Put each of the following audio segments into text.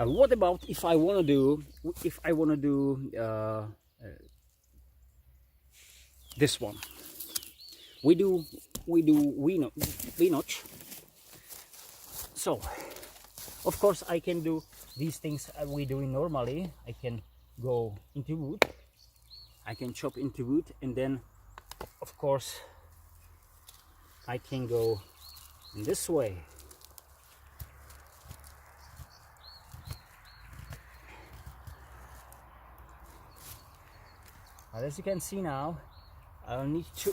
What about if I want to do this one? We do V-notch. So of course I can do these things we doing normally. I can go into wood, I can chop into wood, and then of course I can go in this way. But as you can see now, I'll need to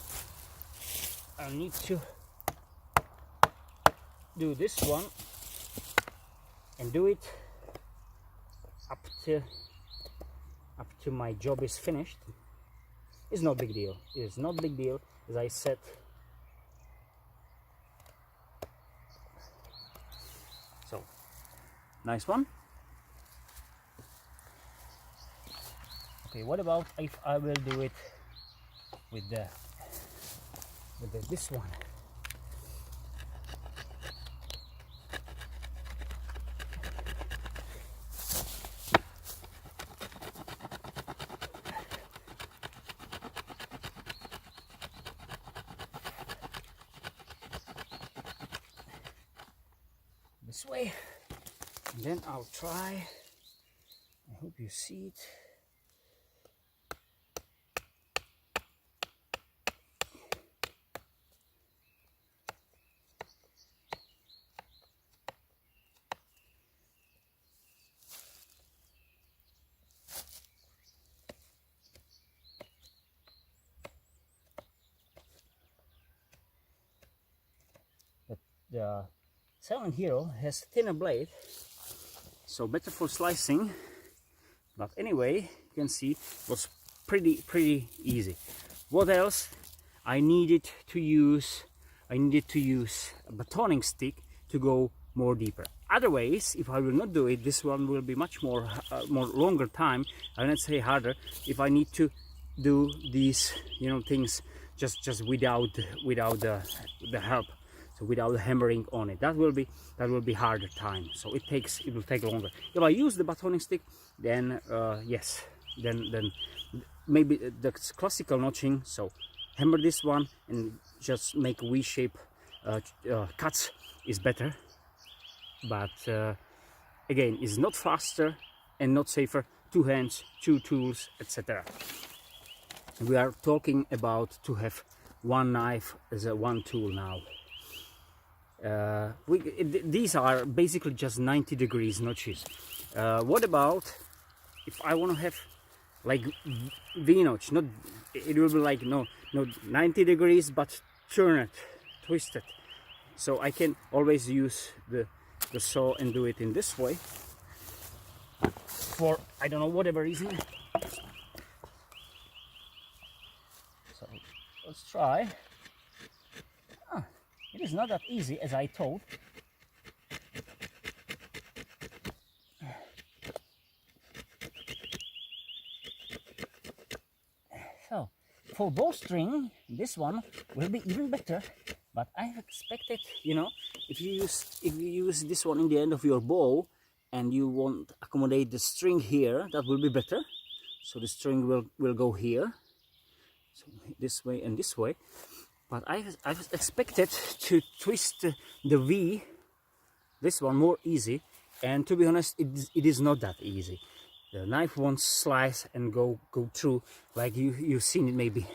do this one and do it up to my job is finished. It's not big deal. It's not big deal, as I said. So nice one. Okay, what about if I will do it with this one? This way, and then I'll try. I hope you see it. But the Silent Hero has thinner blade, so better for slicing. But anyway, you can see it was pretty easy. What else? I needed to use a batoning stick to go more deeper. Otherwise, if I will not do it, this one will be much more longer time. I will not say harder. If I need to do these things just without the help, so without the hammering on it, that will be harder time. So it will take longer. If I use the batoning stick, then yes, then maybe the classical notching. So hammer this one and just make a V-shape cuts is better. But again, it's not faster and not safer. 2 hands, 2 tools, etc. We are talking about to have one knife as a one tool now. These are basically just 90 degrees notches. What about if I want to have like V-notch? Not, it will be like no 90 degrees, but turn it, twist it. So I can always use the saw and do it in this way. For I don't know, whatever reason. So let's try. It is not that easy as I thought. So for bowstring, this one will be even better. But I expected, if you use this one in the end of your bow and you want to accommodate the string here, that will be better. So the string will go here, so this way and this way. But I've expected to twist the V, this one, more easy, and to be honest, it is not that easy. The knife won't slice and go through like you've seen it maybe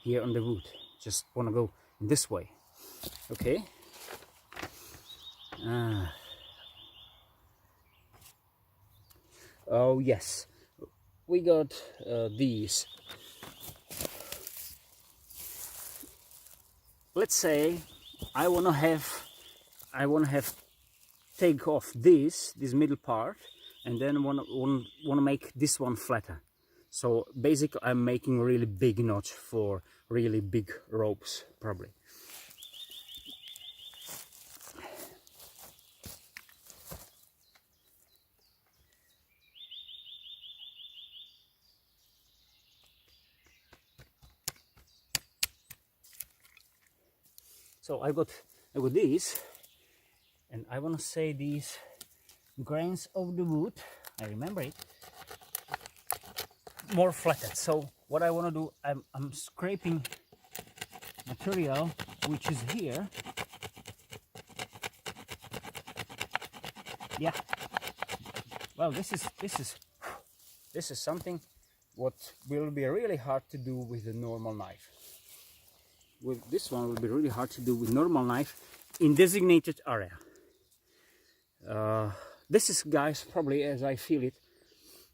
here on the wood. Just want to go this way. Okay. Oh yes, we got these. Let's say I wanna have take off this middle part, and then wanna make this one flatter. So basically I'm making a really big notch for really big ropes, probably. So I got these, and I want to say these grains of the wood, I remember it, more flattened. So what I want to do, I'm scraping material which is here. Yeah, well, this is something what will be really hard to do with a normal knife. With this one will be really hard to do with normal knife in designated area. This is, guys, probably, as I feel it,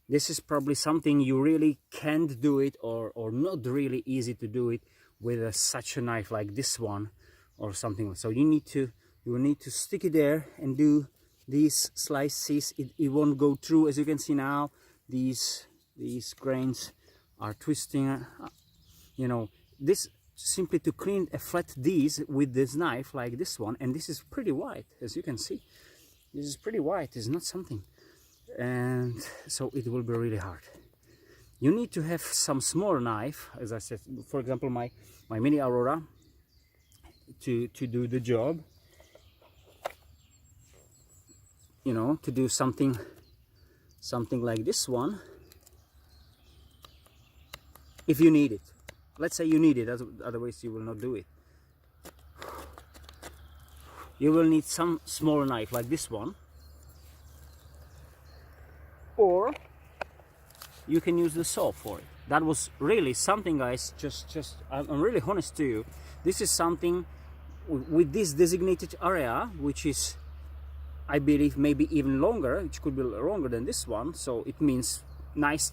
this is probably something you really can't do it, or not really easy to do it with such a knife like this one or something. So you will need to stick it there and do these slices. It won't go through. As you can see now, these grains are twisting. You know, this simply to clean a flat these with this knife like this one, and this is pretty wide, as you can see. This is pretty wide. It's not something, and so it will be really hard. You need to have some smaller knife, as I said, for example my Mini Aurora, to do the job, you know, to do something like this one, if you need it. Let's say you need it, otherwise you will not do it. You will need some smaller knife like this one, or you can use the saw for it. That was really something, guys, I'm really honest to you. This is something with this designated area, which is, I believe, maybe even longer, which could be longer than this one. So it means nice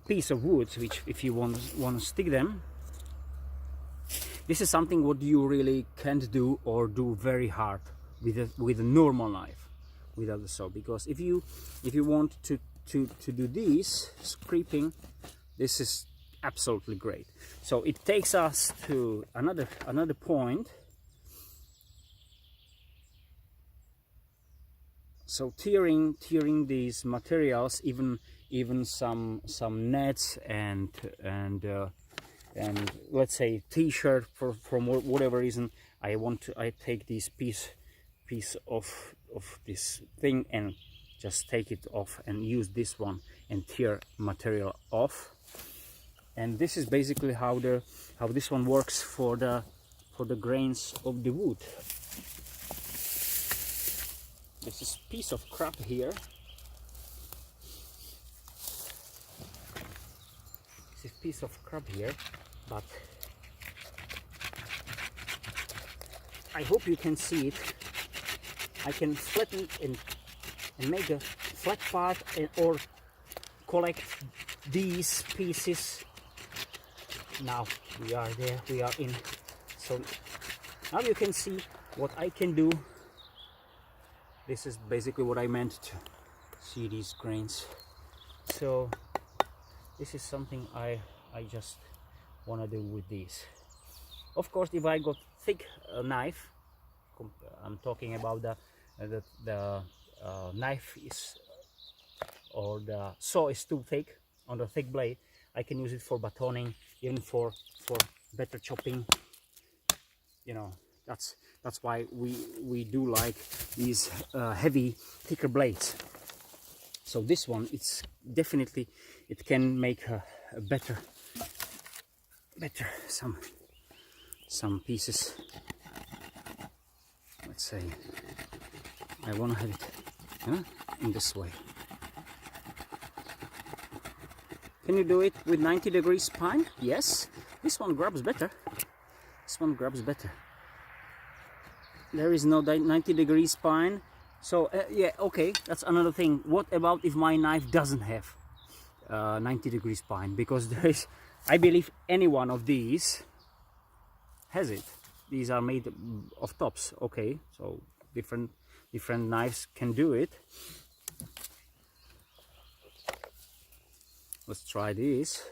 piece of wood, which if you want to stick them, this is something what you really can't do, or do very hard with a normal knife without the saw. Because if you want to do this scraping, this is absolutely great. So it takes us to another point. So tearing these materials, even some nets and let's say t-shirt, from whatever reason, I take this piece of this thing and just take it off and use this one and tear material off. And this is basically how this one works for the grains of the wood. This is piece of crap here. This is piece of crap here, but I hope you can see it. I can flatten and make a flat part, or collect these pieces. Now we are there, we are in. So now you can see what I can do. This is basically what I meant to see, these grains. So this is something I just want to do with these. Of course, if I got thick knife, I'm talking about the knife is, or the saw is too thick, on the thick blade, I can use it for batoning, even for better chopping. You know, that's why we do like these heavy, thicker blades. So this one, it's definitely, it can make a better some pieces. Let's say I want to have it in this way. Can you do it with 90 degrees spine? Yes. This one grabs better. This one grabs better. There is no 90 degrees spine. So yeah, okay, that's another thing. What about if my knife doesn't have 90 degrees spine? Because there is, I believe any one of these has it. These are made of tops. Okay, so different knives can do it. Let's try this.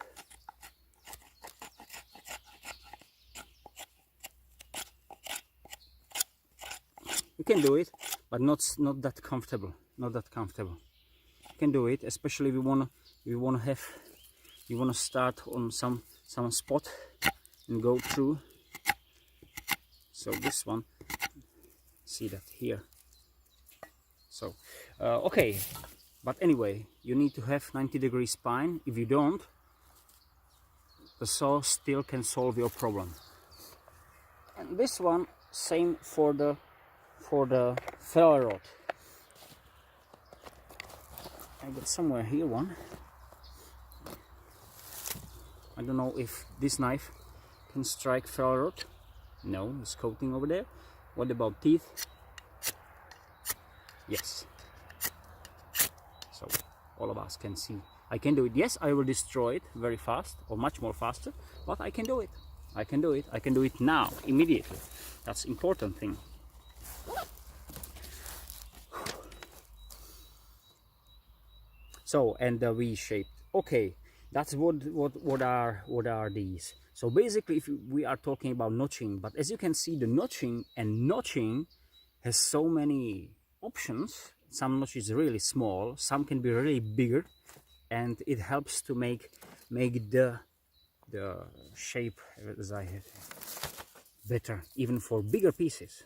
You can do it, but not that comfortable. Not that comfortable. You can do it, especially if you wanna start on some spot and go through. So this one, see that here. So okay, but anyway, you need to have 90-degree spine. If you don't, the saw still can solve your problem. And this one, same for the ferro rod. I got somewhere here one. I don't know if this knife can strike ferro rod. No, it's coating over there. What about teeth? Yes. So all of us can see. I can do it. Yes, I will destroy it very fast, or much more faster, but I can do it. I can do it. I can do it now, immediately. That's important thing. So, and the V-shaped. Okay, that's what are these? So basically, if we are talking about notching, but as you can see, the notching has so many options. Some notch is really small, some can be really bigger, and it helps to make the shape, as I have, better, even for bigger pieces.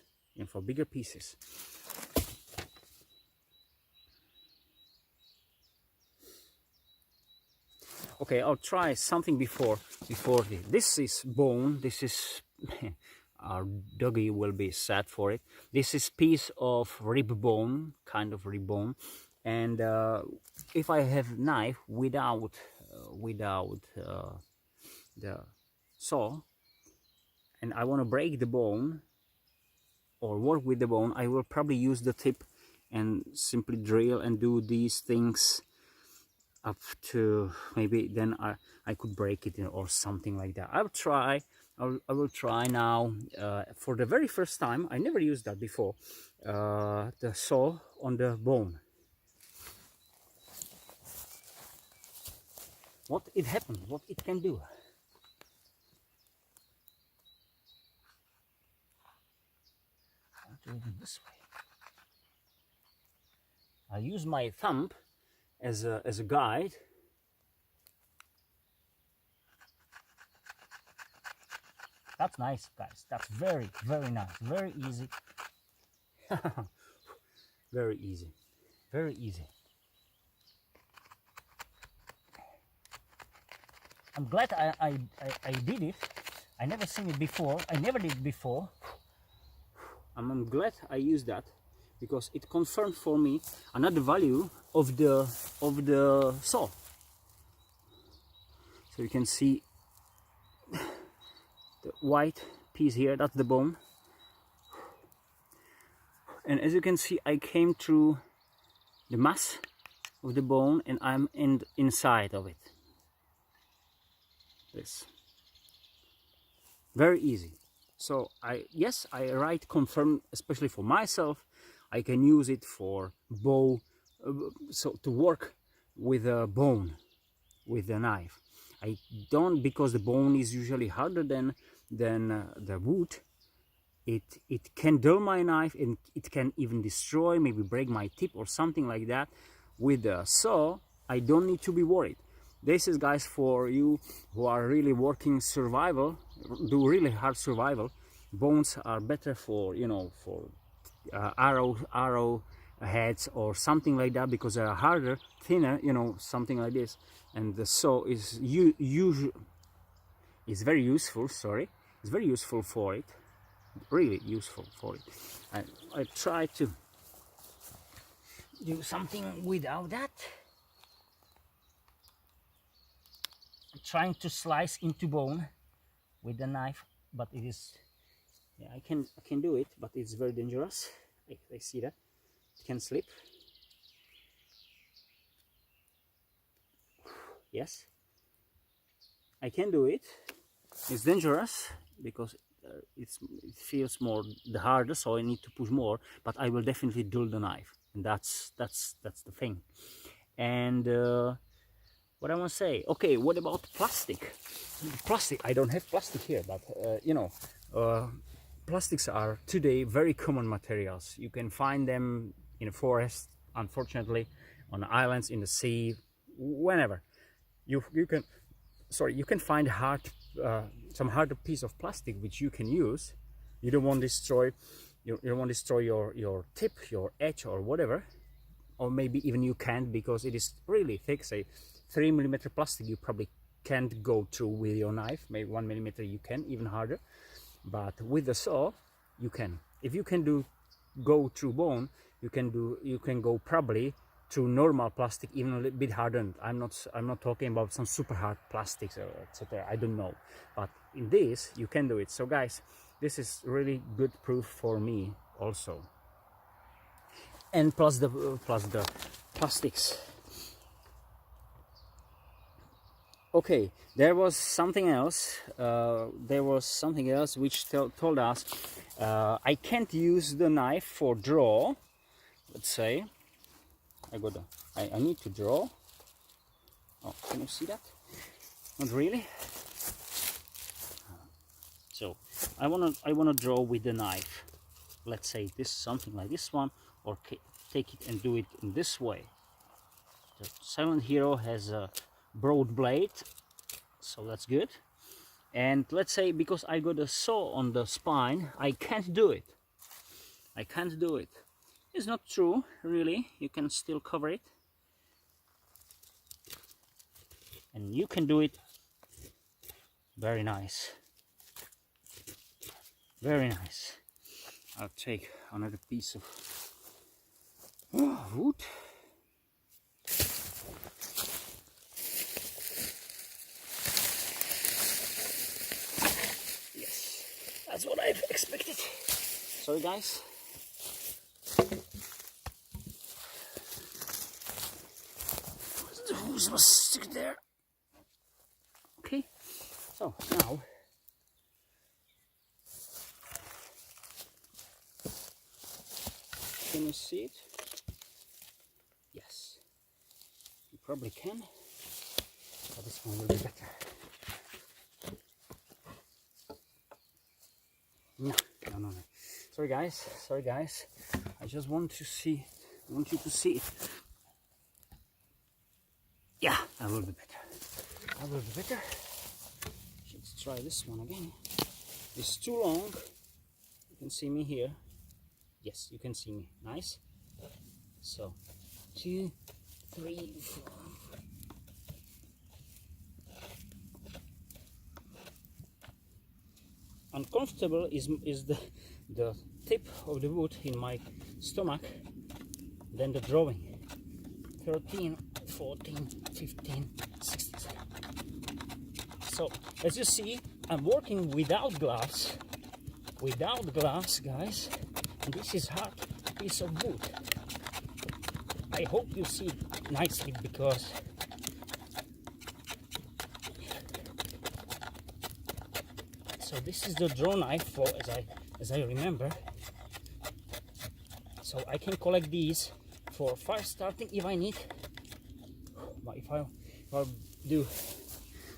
Okay, I'll try something before this. This is bone. This is our doggy will be sad for it. This is piece of rib bone, kind of rib bone, and if I have knife without the saw, and I want to break the bone or work with the bone, I will probably use the tip and simply drill and do these things up to, maybe then I could break it or something like that. I will try now for the very first time. I never used that before, the saw on the bone. What it happens, what it can do. I'll do it this way. I'll use my thumb as a guide. That's nice, guys. That's very, very nice. Very easy. Very easy. Very easy. I'm glad I did it. I never seen it before. I never did it before. I'm glad I used that, because it confirmed for me another value of the saw. So you can see the white piece here, that's the bone. And as you can see, I came through the mass of the bone and I'm inside of it. This. Very easy. So I write confirm, especially for myself. I can use it for bow, so to work with a bone, with a knife. I don't, because the bone is usually harder than the wood. It can dull my knife and it can even destroy, maybe break my tip or something like that. With the saw, I don't need to be worried. This is, guys, for you who are really working survival, do really hard survival. Bones are better for, you know, for arrow heads or something like that, because they are harder, thinner, you know, something like this. And the saw is very useful. Sorry, it's very useful for it. Really useful for it. I try to do something without that. I'm trying to slice into bone with the knife, but it is, yeah, I can do it, but it's very dangerous. I see that it can slip. Yes, I can do it. It's dangerous because it feels more the harder, so I need to push more, but I will definitely dull the knife, and that's the thing. And what I want to say, okay, what about plastic? Plastic, I don't have plastic here, but you know, plastics are today very common materials. You can find them in a forest, unfortunately, on islands, in the sea, whenever. You can find some harder piece of plastic which you can use. You don't want to destroy, you don't want to destroy your tip, your edge, or whatever. or maybe even you can't, because it is really thick. Say 3mm plastic, you probably can't go through with your knife. Maybe 1mm you can, even harder. But with the saw, you can. If you can go through bone, you can go probably through normal plastic, even a little bit hardened. I'm not talking about some super hard plastics or etc. I don't know, but in this you can do it. So guys, this is really good proof for me also. And plus the plastics. Okay, there was something else. Which told us I can't use the knife for draw. Let's say I need to draw. Oh, can you see that? Not really. So I wanna draw with the knife. Let's say this, something like this one, or take it and do it in this way. The Silent Hero has a broad blade, so that's good. And let's say because I got a saw on the spine, I can't do it. It's not true, really. You can still cover it, and you can do it. Very nice, very nice. I'll take another piece of wood. Yes, that's what I've expected. Sorry guys. The hose was stuck there. Okay, so now can you see it? Yes, you probably can, but this one will be better. No. Sorry guys. I just want you to see it. Yeah, that will be better. Let's try this one again. It's too long. You can see me here. Yes, you can see me. Nice. So 2, 3, 4. Uncomfortable is the tip of the wood in my stomach than the drawing. 13, 14, 15, 16. So as you see, I'm working without gloves, guys, and this is hard piece of wood. I hope you see it nicely, because so this is the draw knife for, as I remember. So I can collect these for fire starting if I need, but if I do.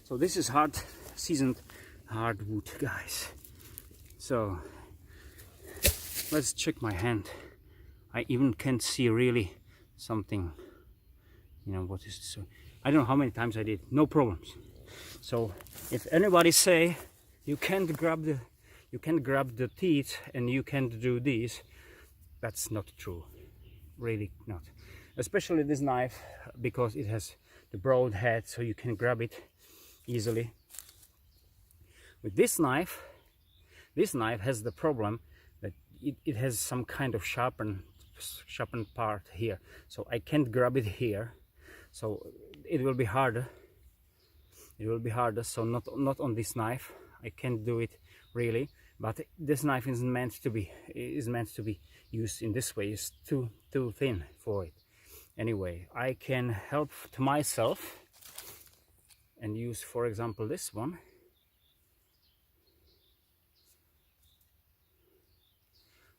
So this is hard seasoned hardwood, guys. So let's check my hand. I even can't see really something, you know, what is this? I don't know how many times I did, no problems. So if anybody say you can't grab the teeth and you can't do this, that's not true, really not. Especially this knife, because it has the broad head, so you can grab it easily. With this knife has the problem that it has some kind of sharpened part here, so I can't grab it here, so it will be harder. So not on this knife. I can't do it really, but this knife is meant to be used in this way. It's too thin for it. Anyway, I can help to myself and use, for example, this one.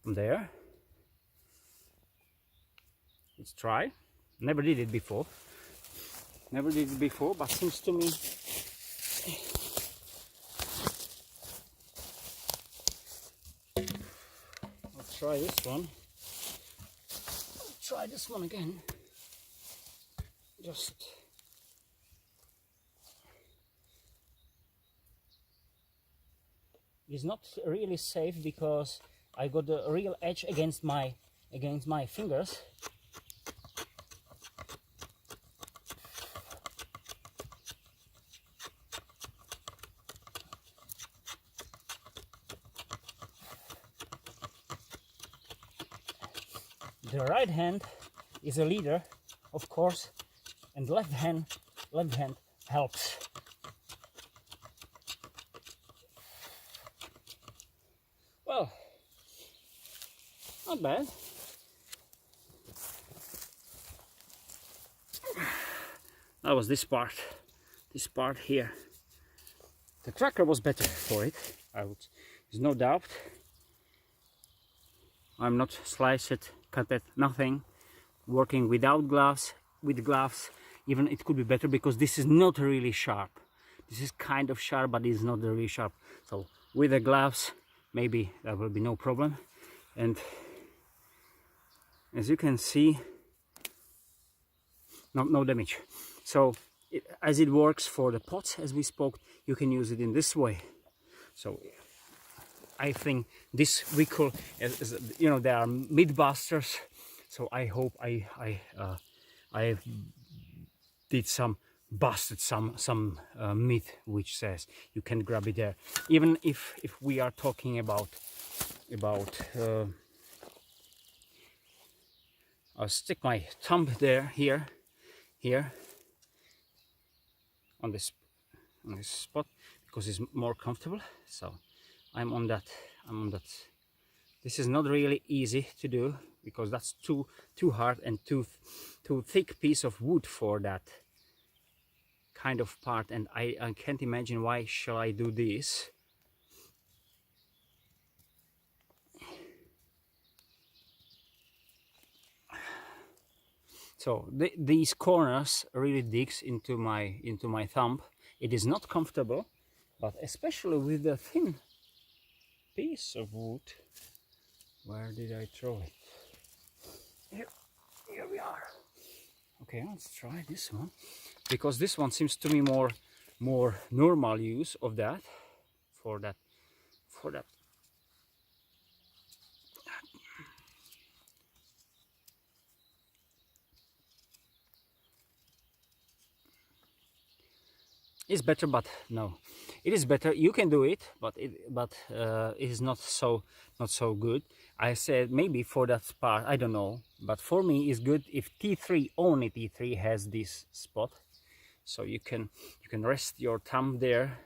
There. Let's try. Never did it before, but seems to me I'll try this one. Try this one again. Just it's not really safe, because I got the real edge against my fingers. the right hand is a leader, of course, and left hand helps. Well, not bad. That was this part here. The tracker was better for it, there's no doubt. I'm not sliced it, cut it, nothing. Working without gloves, with gloves, even it could be better because this is not really sharp. This is kind of sharp, but it's not really sharp. So with the gloves, maybe there will be no problem. And as you can see, no damage. So as it works for the pots, as we spoke, you can use it in this way. So I think this we call, you know, they are mythbusters. So I hope I did busted some myth which says you can grab it there. Even if we are talking about I'll stick my thumb there here on this spot because it's more comfortable. So I'm on that. This is not really easy to do because that's too hard and too thick piece of wood for that kind of part, and I can't imagine why shall I do this. So these corners really digs into my thumb. It is not comfortable, but especially with the thin piece of wood. Where did I throw it? Here we are. Okay, let's try this one because this one seems to me more normal use of that for that. It's better, but no, it is better. You can do it, but it is not so good. I said maybe for that part, I don't know, but for me it's good if T3, only T3 has this spot, so you can rest your thumb there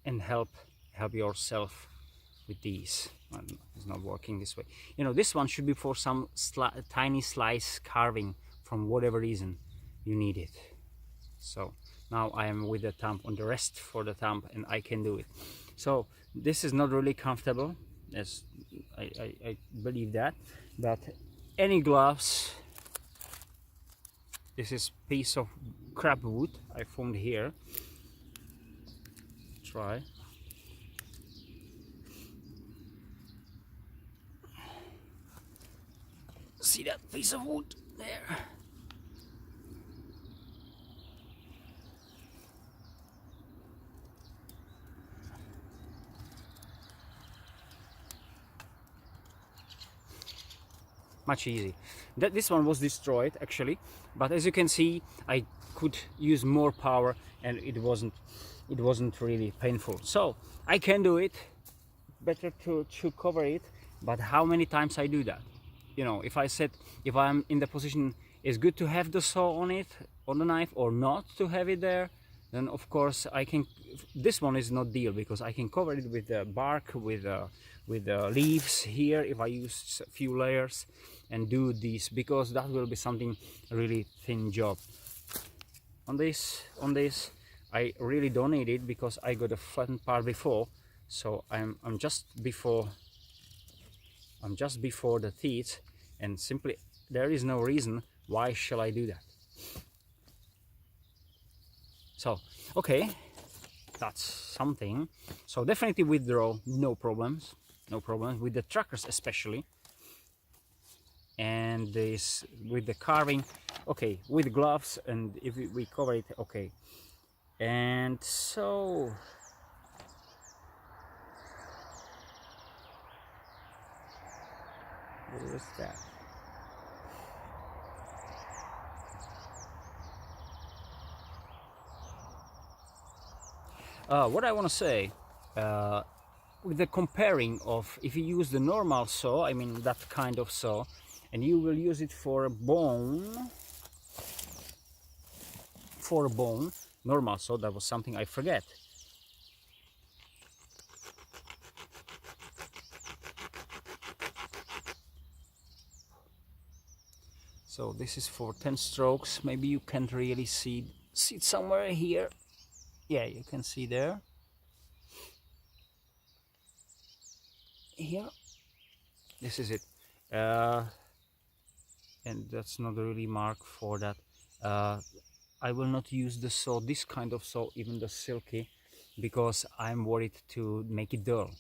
and help yourself with these. It's not working this way. You know, this one should be for some tiny slice carving from whatever reason you need it. So now I am with the thumb on the rest for the thumb and I can do it. So this is not really comfortable, as I believe that, but any gloves, this is piece of crab wood I found here. Try. See that piece of wood there? Much easy. This one was destroyed actually, but as you can see, I could use more power and it wasn't really painful. So I can do it. Better to cover it, but how many times I do that? You know, if I'm in the position, it's good to have the saw on it, on the knife, or not to have it there, then of course I can. This one is not deal because I can cover it with the bark, with the leaves here if I use a few layers and do this, because that will be something really thin job. On this I really don't need it because I got a flattened part before, so I'm just before the teeth, and simply there is no reason why shall I do that. So okay, that's something. So definitely withdraw, no problems with the trackers especially. And this with the carving, okay, with gloves, and if we cover it, okay. And so what was that? What I want to say, with the comparing of if you use the normal saw, I mean that kind of saw, and you will use it for a bone, normal saw, that was something I forget. So this is for 10 strokes. Maybe you can't really see it somewhere here. Yeah, you can see there. Here. This is it. And that's not really mark for that. I will not use the saw, this kind of saw, even the silky, because I'm worried to make it dull.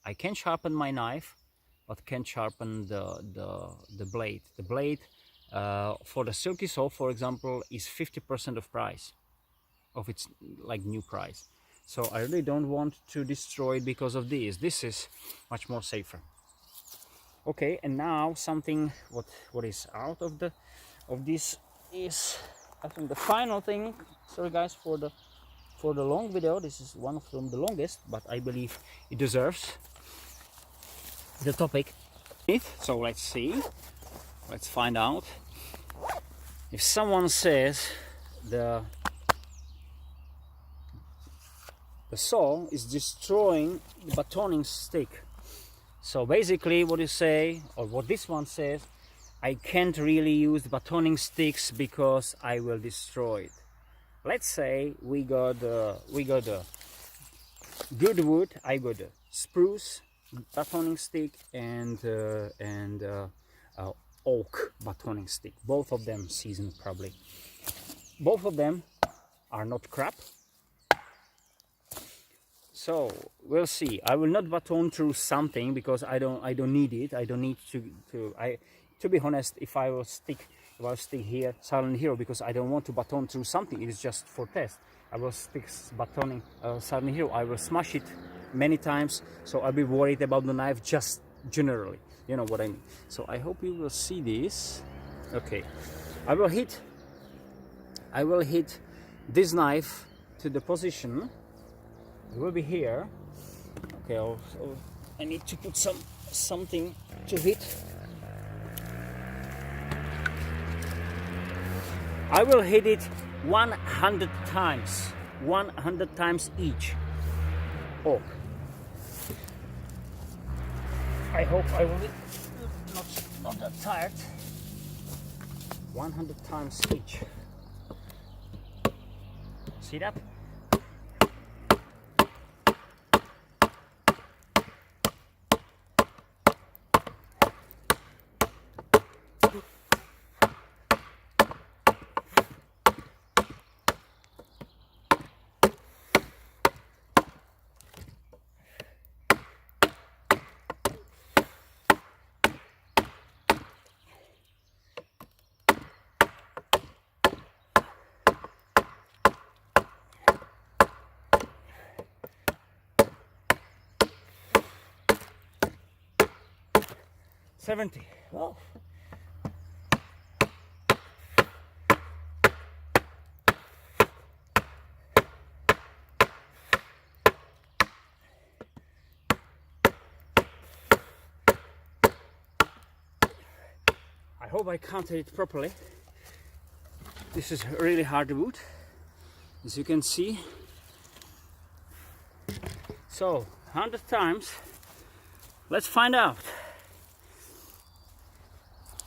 I can sharpen my knife, but can't sharpen the blade. The blade for the silky saw, for example, is 50% of price of its like new price. So I really don't want to destroy it because of this. This is much more safer. Okay, and now something what is out of this is, I think, the final thing. Sorry guys for the long video. This is one of them, the longest, but I believe it deserves the topic. So let's see. Let's find out. If someone says the saw is destroying the batoning stick, so basically what you say, or what this one says, I can't really use the batoning sticks because I will destroy it. Let's say we got a good wood. I got a spruce batoning stick and oak batoning stick, both of them seasoned probably. Both of them are not crap, so we'll see. I will not baton through something because I don't need it. I don't need to be honest, if I will stick here Silent Hero, because I don't want to baton through something, it is just for test. I will stick batoning Silent Hero, I will smash it many times, so I'll be worried about the knife just generally, you know what I mean. So I hope you will see this. Okay, I will hit this knife to the position. It will be here. Okay, I need to put something to hit. I will hit it 100 times, 100 times each. Oh, I hope I will be not that tired. 100 times each. See that? $70. Oh. I hope I counted it properly. This is really hard wood, as you can see. So 100 times. Let's find out.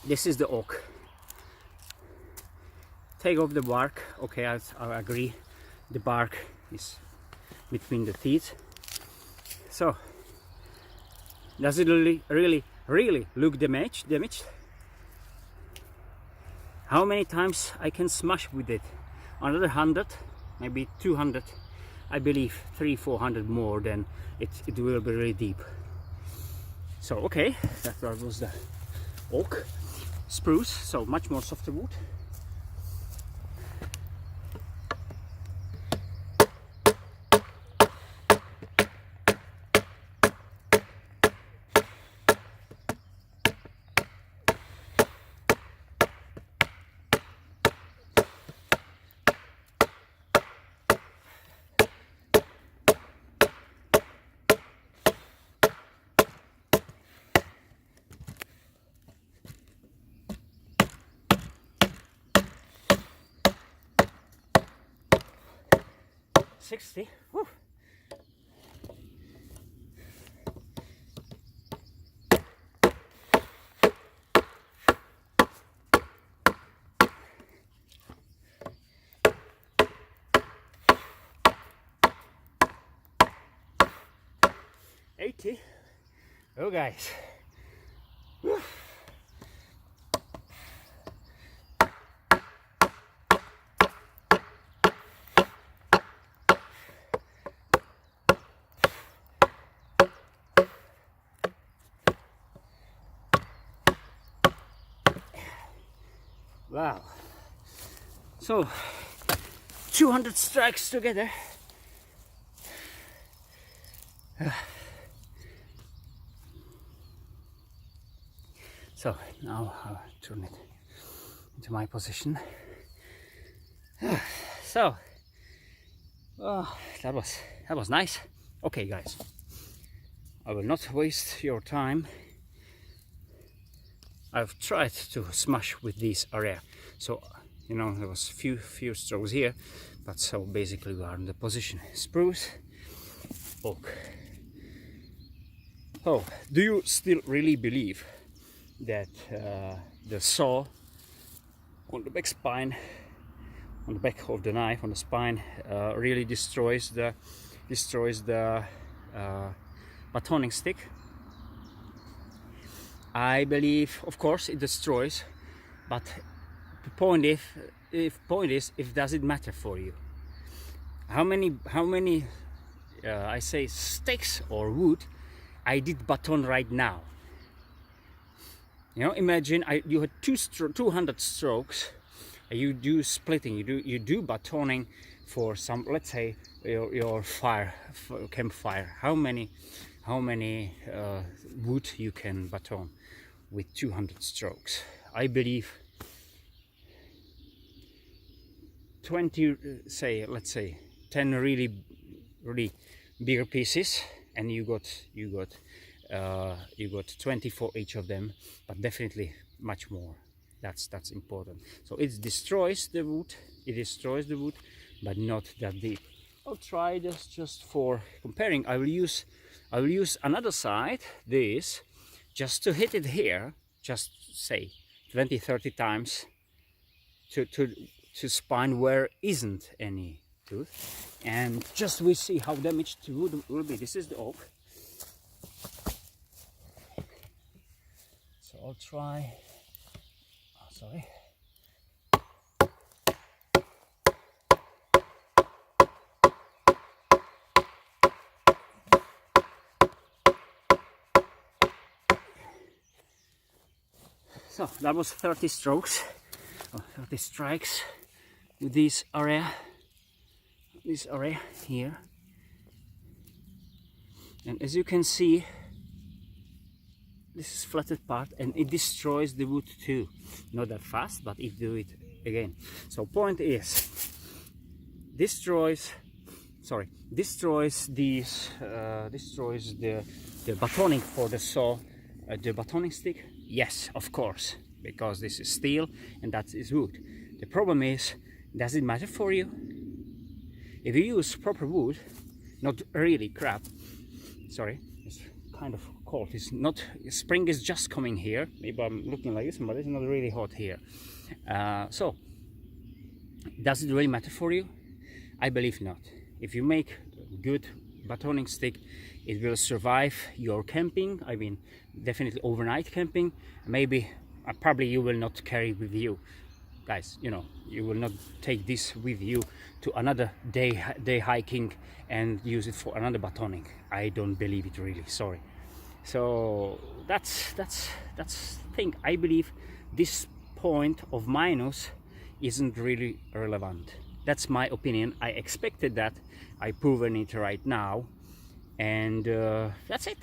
This is the oak. Take off the bark. Okay, I agree. The bark is between the teeth. So, does it really look damaged? How many times I can smash with it? Another 100, maybe 200. I believe 300-400 more, then it will be really deep. So okay, that was the oak. Spruce, so much more softer wood. 60. Whew. Oh guys. Whew. Wow. So 200 strikes together. So now I'll turn it into my position. So that was nice. Okay guys, I will not waste your time. I've tried to smash with this area, so you know there was few strokes here, but so basically we are in the position spruce oak. Oh, do you still really believe that the saw on the back spine, on the back of the knife, on the spine, really destroys the batoning stick? I believe, of course, it destroys, but the point is, if does it matter for you? How many I say sticks or wood I did baton right now? You know, imagine you had 200 strokes. You do splitting, you do batoning for some, let's say your campfire. How many wood you can baton with 200 strokes? I believe 20, let's say 10 really bigger pieces, and you got 20 for each of them, but definitely much more. That's important. So it destroys the wood, but not that deep. I'll try this just for comparing. I will use another side, this, just to hit it here, just say 20-30 times to spine where isn't any tooth, and just we see how damaged the wood will be. This is the oak. So I'll try, sorry. So that was 30 strokes, or 30 strikes with this area here. And as you can see, this is flattened part, and it destroys the wood too. Not that fast, but it do it again. So point is, destroys the batoning for the saw, the batoning stick. Yes, of course, because this is steel and that is wood. The problem is, does it matter for you? If you use proper wood, not really crap, sorry, it's kind of cold, it's not, spring is just coming here, maybe I'm looking like this, but it's not really hot here. So, does it really matter for you? I believe not. If you make good batoning stick, it will survive your camping. I mean, definitely overnight camping. Maybe probably you will not carry with you, guys, you know, you will not take this with you to another day hiking and use it for another batoning. I don't believe it, really, sorry. So that's thing. I believe this point of minus isn't really relevant. That's my opinion. I expected that. I proven it right now, and that's it.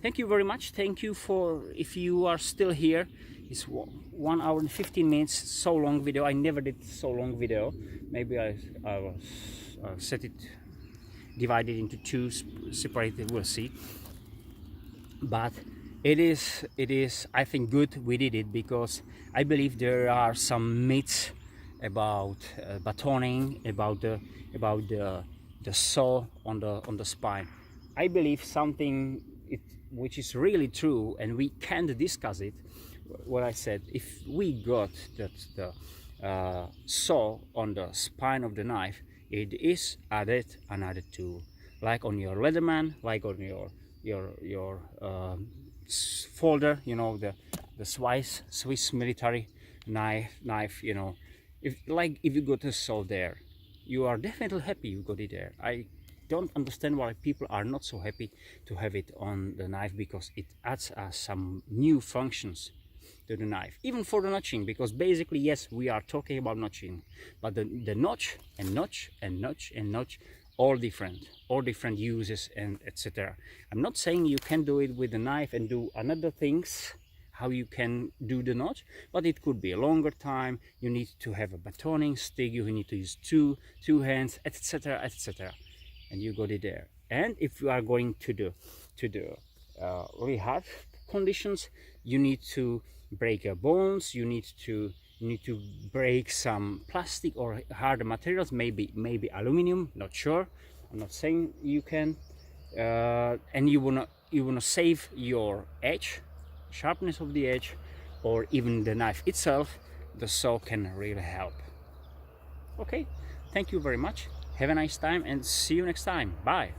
Thank you very much. Thank you for, if you are still here. It's 1 hour and 15 minutes, so long video. I never did so long video. Maybe I set it, divided into two separated, we'll see. But it is I think good we did it, because I believe there are some myths about batoning, about the the saw on the spine. I believe something which is really true, and we can't discuss it. What I said, if we got the saw on the spine of the knife, it is added another tool, like on your Leatherman, like on your folder, you know, the Swiss military knife, you know. If you got a saw there, you are definitely happy you got it there. I don't understand why people are not so happy to have it on the knife, because it adds some new functions to the knife, even for the notching, because basically, yes, we are talking about notching, but the notch and notch and notch and notch, all different uses and etc. I'm not saying you can do it with the knife and do another things how you can do the notch, but it could be a longer time. You need to have a batoning stick, you need to use two hands, etc, etc, and you got it there. And if you are going to do really hard conditions, you need to break your bones, you need to break some plastic or harder materials, maybe aluminum, not sure, I'm not saying you can, and you wanna save your edge, sharpness of the edge, or even the knife itself. The saw can really help. Okay, thank you very much, have a nice time, and see you next time. Bye.